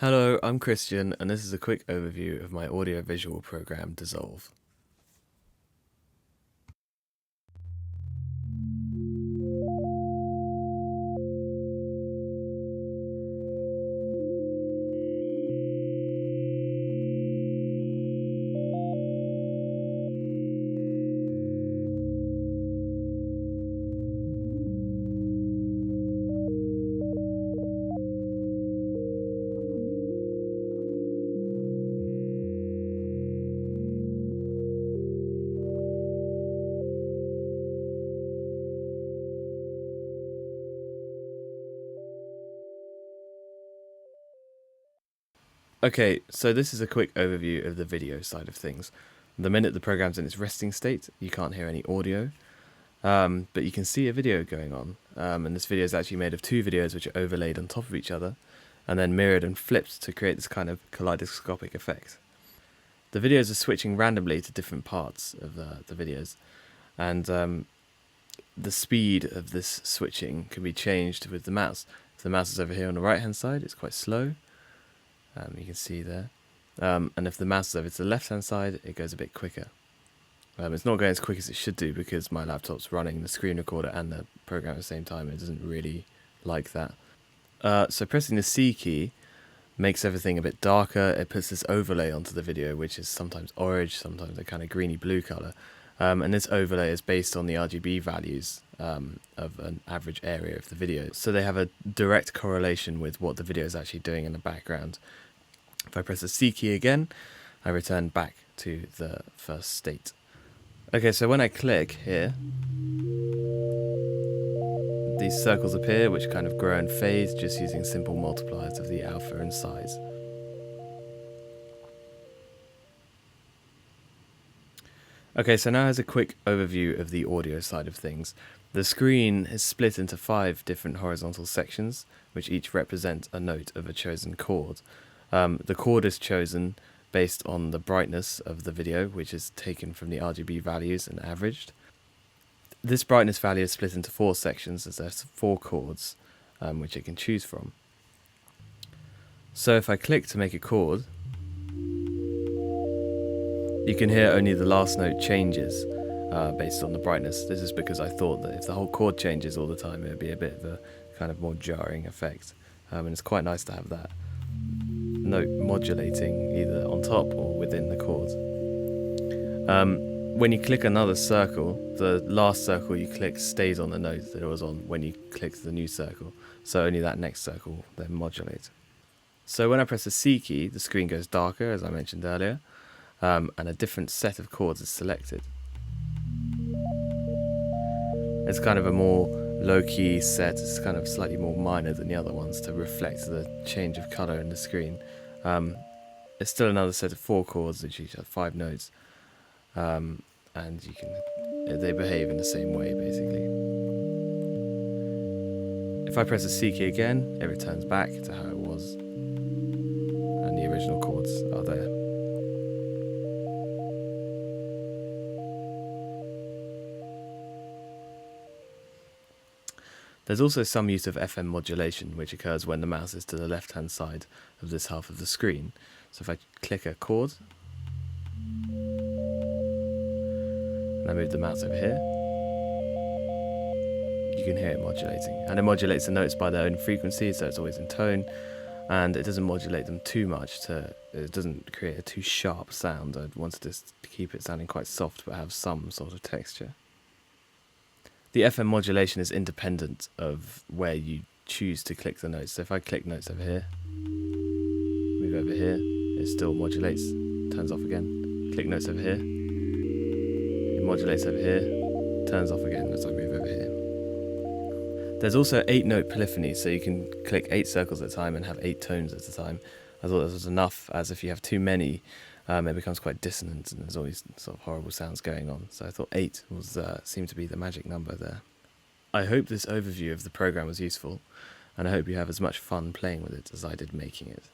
Hello, I'm Christian, and this is a quick overview of my audio-visual program, Dissolve. Okay, so this is a quick overview of the video side of things. The minute the program's in its resting state, you can't hear any audio, but you can see a video going on. And this video is actually made of two videos which are overlaid on top of each other, and then mirrored and flipped to create this kind of kaleidoscopic effect. The videos are switching randomly to different parts of the videos, and the speed of this switching can be changed with the mouse. If the mouse is over here on the right hand side, it's quite slow. You can see there. And if the mouse is over to the left hand side, it goes a bit quicker. It's not going as quick as it should do because my laptop's running the screen recorder and the program at the same time. It doesn't really like that. So pressing the C key makes everything a bit darker. It puts this overlay onto the video, which is sometimes orange, sometimes a kind of greeny blue colour. And this overlay is based on the RGB values of an average area of the video. So they have a direct correlation with what the video is actually doing in the background. If I press the C key again, I return back to the first state. Okay, so when I click here, these circles appear which kind of grow and fade just using simple multipliers of the alpha and size. Okay, so now here's a quick overview of the audio side of things. The screen is split into 5 different horizontal sections, which each represent a note of a chosen chord. The chord is chosen based on the brightness of the video, which is taken from the RGB values and averaged. This brightness value is split into 4 sections, as there's 4 chords which it can choose from. So if I click to make a chord, you can hear only the last note changes based on the brightness. This is because I thought that if the whole chord changes all the time, it would be a bit of a kind of more jarring effect. And it's quite nice to have that note modulating either on top or within the chord. When you click another circle, the last circle you click stays on the note that it was on when you click the new circle, so only that next circle then modulates. So when I press the C key, the screen goes darker, as I mentioned earlier, and a different set of chords is selected. It's kind of a more low-key set. It's kind of slightly more minor than the other ones to reflect the change of colour in the screen. It's still another set of 4 chords which each have 5 notes, and they behave in the same way basically. If I press the C key again, it returns back to how it was, and the original chords are there. There's also some use of FM modulation, which occurs when the mouse is to the left-hand side of this half of the screen. So if I click a chord, and I move the mouse over here, you can hear it modulating. And it modulates the notes by their own frequency, so it's always in tone, and it doesn't modulate them too much, it doesn't create a too sharp sound. I wanted to keep it sounding quite soft, but have some sort of texture. The FM modulation is independent of where you choose to click the notes. So if I click notes over here, move over here, it still modulates, turns off again. Click notes over here, it modulates over here, turns off again as I move over here. There's also 8-note polyphony, so you can click 8 circles at a time and have 8 tones at a time. I thought this was enough, as if you have too many, it becomes quite dissonant and there's always sort of horrible sounds going on. So I thought 8 seemed to be the magic number there. I hope this overview of the program was useful, and I hope you have as much fun playing with it as I did making it.